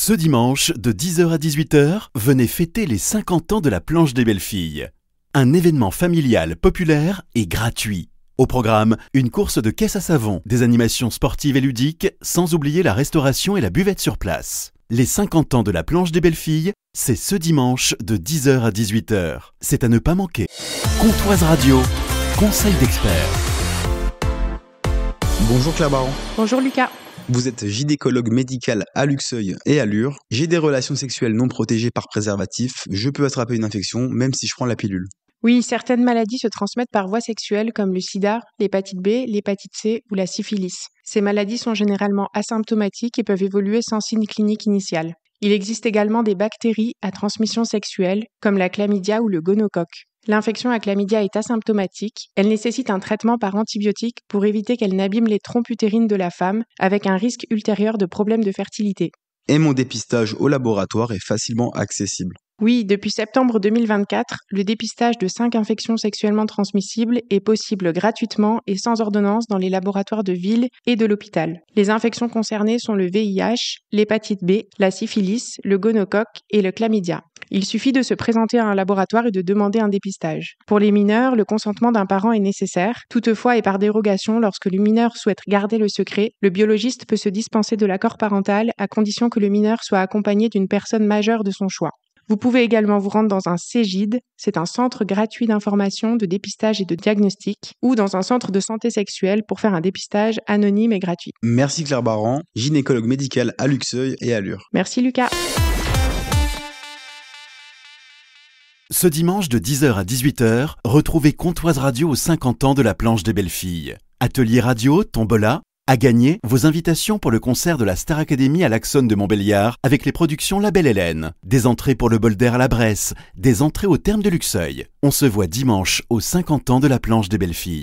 Ce dimanche, de 10h à 18h, venez fêter les 50 ans de la planche des belles filles. Un événement familial, populaire et gratuit. Au programme, une course de caisse à savon, des animations sportives et ludiques, sans oublier la restauration et la buvette sur place. Les 50 ans de la planche des belles filles, c'est ce dimanche de 10h à 18h. C'est à ne pas manquer. Comptoise Radio, conseil d'experts. Bonjour Claire Baron. Bonjour Lucas. Vous êtes gynécologue médical à Luxeuil et à Lure. J'ai des relations sexuelles non protégées par préservatif. Je peux attraper une infection même si je prends la pilule. Oui, certaines maladies se transmettent par voie sexuelle comme le sida, l'hépatite B, l'hépatite C ou la syphilis. Ces maladies sont généralement asymptomatiques et peuvent évoluer sans signe clinique initial. Il existe également des bactéries à transmission sexuelle comme la chlamydia ou le gonocoque. L'infection à chlamydia est asymptomatique. Elle nécessite un traitement par antibiotique pour éviter qu'elle n'abîme les trompes utérines de la femme avec un risque ultérieur de problèmes de fertilité. Et mon dépistage au laboratoire est facilement accessible. Oui, depuis septembre 2024, le dépistage de 5 infections sexuellement transmissibles est possible gratuitement et sans ordonnance dans les laboratoires de ville et de l'hôpital. Les infections concernées sont le VIH, l'hépatite B, la syphilis, le gonocoque et le chlamydia. Il suffit de se présenter à un laboratoire et de demander un dépistage. Pour les mineurs, le consentement d'un parent est nécessaire. Toutefois, et par dérogation, lorsque le mineur souhaite garder le secret, le biologiste peut se dispenser de l'accord parental à condition que le mineur soit accompagné d'une personne majeure de son choix. Vous pouvez également vous rendre dans un CEGID, c'est un centre gratuit d'information, de dépistage et de diagnostic, ou dans un centre de santé sexuelle pour faire un dépistage anonyme et gratuit. Merci Claire Baron, gynécologue médical à Luxeuil et à Lure. Merci Lucas. Ce dimanche de 10h à 18h, retrouvez Comptoise Radio aux 50 ans de la planche des belles filles. Atelier radio, tombola, à gagner vos invitations pour le concert de la Star Academy à l'Axone de Montbéliard avec les productions La Belle Hélène. Des entrées pour le bol d'air à la Bresse, des entrées au terme de Luxeuil. On se voit dimanche aux 50 ans de la planche des belles filles.